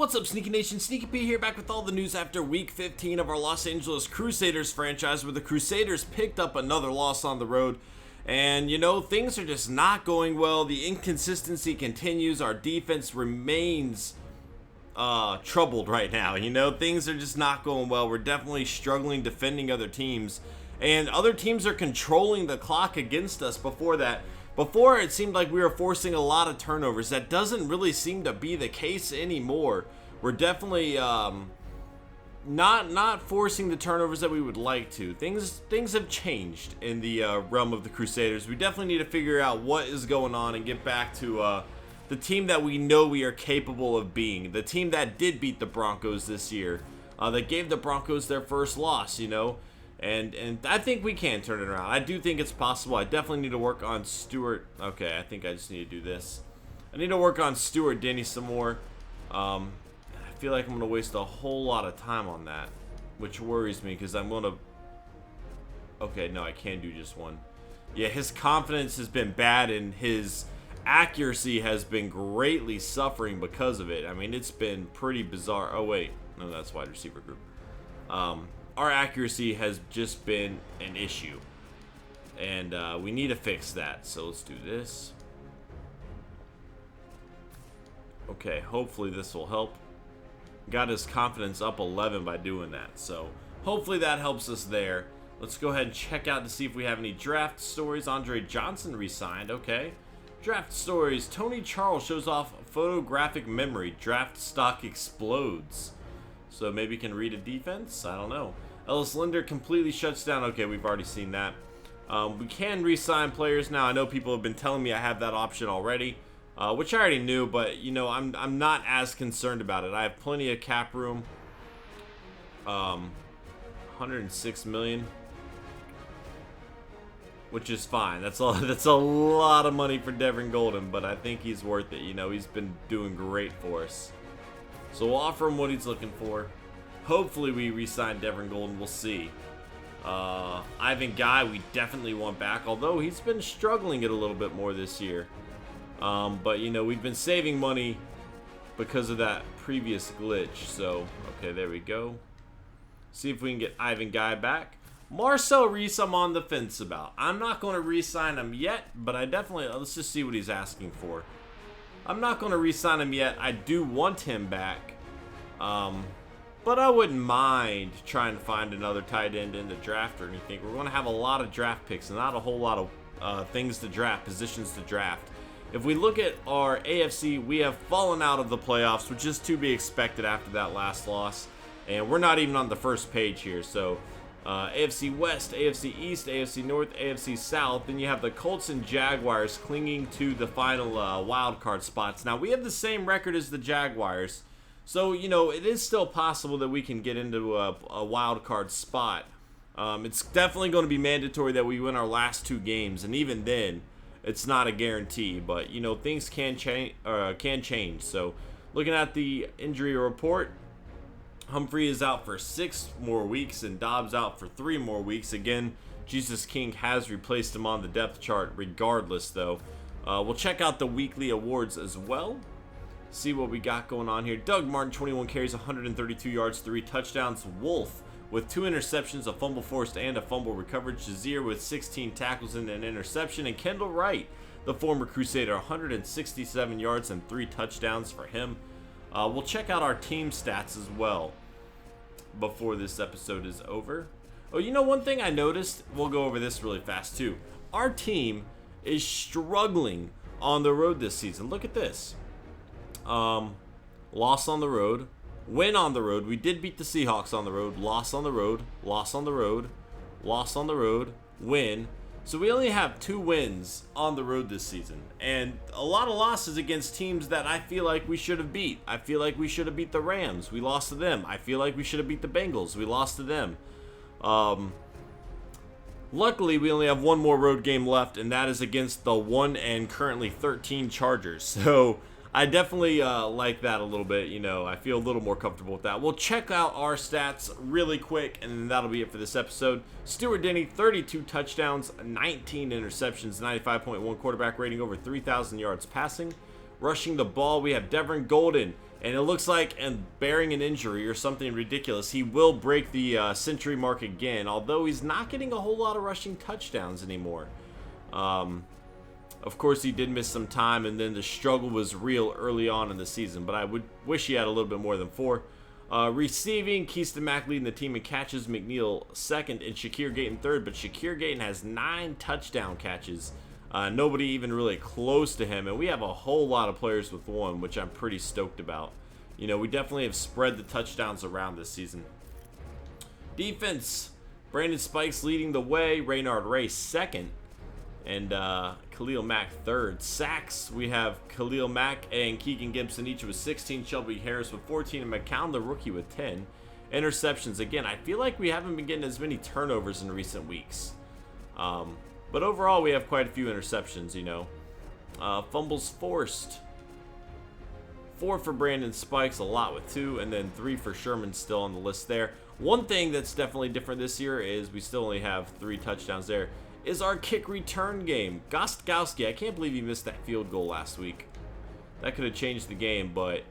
What's up, Sneaky Nation? Sneaky P here, back with all the news after Week 15 of our Los Angeles Crusaders franchise, where the Crusaders picked up another loss on the road. And, you know, things are just not going well. The inconsistency continues. Our defense remains troubled right now. You know, things are just not going well. We're definitely struggling defending other teams. And other teams are controlling the clock against us before that. Before, it seemed like we were forcing a lot of turnovers. That doesn't really seem to be the case anymore. We're definitely not forcing the turnovers that we would like to. Things have changed in the realm of the Crusaders. We definitely need to figure out what is going on and get back to the team that we know we are capable of being. The team that did beat the Broncos this year. That gave the Broncos their first loss, you know. And I think we can turn it around. I do think it's possible. I definitely need to work on Stuart. Okay, I think I just need to do this. I need to work on Stuart Denny some more. I feel like I'm going to waste a whole lot of time on that, which worries me because I'm going to... Okay, no, I can't do just one. Yeah, his confidence has been bad and his accuracy has been greatly suffering because of it. I mean, it's been pretty bizarre. Oh, wait. No, that's wide receiver group. Our accuracy has just been an issue, and we need to fix that. So let's do this. Okay, hopefully this will help. Got his confidence up 11 by doing that, so hopefully that helps us there. Let's go ahead and check out to see if we have any draft stories. Andre Johnson re-signed. Okay, draft stories. Tony Charles shows off photographic memory. Draft stock explodes. So maybe can read a defense? I don't know. Ellis Linder completely shuts down. Okay, we've already seen that. We can re-sign players now. I know people have been telling me I have that option already, which I already knew, but, you know, I'm not as concerned about it. I have plenty of cap room. 106 million. Which is fine. That's a lot of money for Devin Golden, but I think he's worth it. You know, he's been doing great for us. So we'll offer him what he's looking for. Hopefully we re-sign Devin Golden. We'll see. Ivan Guy, we definitely want back, although he's been struggling it a little bit more this year. But, you know, we've been saving money because of that previous glitch. So, okay, there we go. See if we can get Ivan Guy back. Marcel Reese, I'm on the fence about. I'm not going to re-sign him yet, but I definitely... Let's just see what he's asking for. I'm not going to re-sign him yet. I do want him back. But I wouldn't mind trying to find another tight end in the draft or anything. We're going to have a lot of draft picks and not a whole lot of things to draft, positions to draft. If we look at our AFC, we have fallen out of the playoffs, which is to be expected after that last loss. And we're not even on the first page here. So AFC West, AFC East, AFC North, AFC South. Then you have the Colts and Jaguars clinging to the final wild card spots. Now, we have the same record as the Jaguars. So, you know, it is still possible that we can get into a wild card spot. It's definitely going to be mandatory that we win our last two games. And even then, it's not a guarantee. But, you know, things can change. So, looking at the injury report, Humphrey is out for 6 more weeks and Dobbs out for 3 more weeks. Again, Jesus King has replaced him on the depth chart regardless, though. We'll check out the weekly awards as well. See what we got going on here. Doug Martin, 21 carries, 132 yards, 3 touchdowns. Wolf with 2 interceptions, a fumble forced, and a fumble recovered. Shazier with 16 tackles and an interception. And Kendall Wright, the former Crusader, 167 yards and 3 touchdowns for him. We'll check out our team stats as well before this episode is over. Oh, you know, one thing I noticed, we'll go over this really fast too. Our team is struggling on the road this season. Look at this. Loss on the road, win on the road. We did beat the Seahawks on the road. Loss on the road, loss on the road, loss on the road, win. So we only have 2 wins on the road this season. And a lot of losses against teams that I feel like we should have beat. I feel like we should have beat the Rams. We lost to them. I feel like we should have beat the Bengals. We lost to them. Luckily, we only have 1 more road game left, and that is against the 1 and currently 13 Chargers. So I definitely like that a little bit. You know, I feel a little more comfortable with that. We'll check out our stats really quick, and that'll be it for this episode. Stuart Denny, 32 touchdowns, 19 interceptions, 95.1 quarterback rating, over 3,000 yards passing. Rushing the ball, we have Devin Golden And it looks like, and bearing an injury or something ridiculous, he will break the century mark again, although he's not getting a whole lot of rushing touchdowns anymore. Of course, he did miss some time, and then the struggle was real early on in the season, but I would wish he had a little bit more than 4. Receiving, Keyston Mack leading the team in catches, McNeil second, and Shakir Gayton third, but Shakir Gayton has 9 touchdown catches. Nobody even really close to him, and we have a whole lot of players with 1, which I'm pretty stoked about. You know, we definitely have spread the touchdowns around this season. Defense, Brandon Spikes leading the way, Raynard Ray second, and Khalil Mack third. Sacks, we have Khalil Mack and Keegan Gibson each with 16, Shelby Harris with 14, and McCown the rookie with 10. Interceptions, again, I feel like we haven't been getting as many turnovers in recent weeks. But overall, we have quite a few interceptions, you know. Fumbles forced. 4 for Brandon Spikes, a lot with 2, and then 3 for Sherman still on the list there. One thing that's definitely different this year is we still only have 3 touchdowns there, is our kick return game. Gostkowski, I can't believe he missed that field goal last week. That could have changed the game, but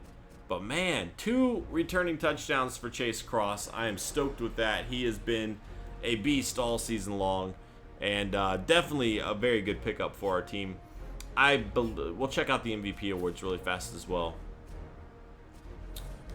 man, 2 returning touchdowns for Chase Cross. I am stoked with that. He has been a beast all season long, and definitely a very good pickup for our team. We'll check out the MVP awards really fast as well.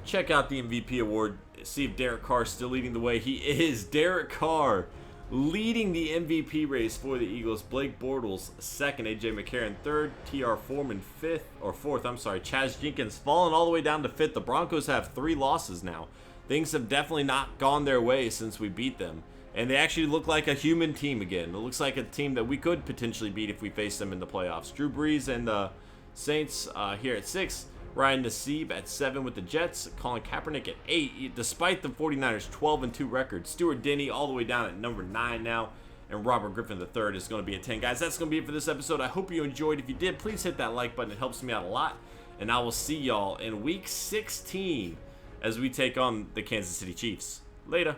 Check out the MVP award. See if Derek Carr is still leading the way. He is. Derek Carr leading the MVP race for the Eagles. Blake Bortles second, AJ McCarron third, TR Foreman fourth. Chaz Jenkins falling all the way down to 5th. The Broncos have 3 losses now. Things have definitely not gone their way since we beat them, and they actually look like a human team again. It looks like a team that we could potentially beat if we face them in the playoffs. Drew Brees and the Saints here at 6. Ryan Nassib at 7 with the Jets. Colin Kaepernick at 8, despite the 49ers' 12-2 record. Stuart Denny all the way down at number 9 now. And Robert Griffin III is going to be at 10. Guys, that's going to be it for this episode. I hope you enjoyed. If you did, please hit that like button. It helps me out a lot. And I will see y'all in Week 16 as we take on the Kansas City Chiefs. Later.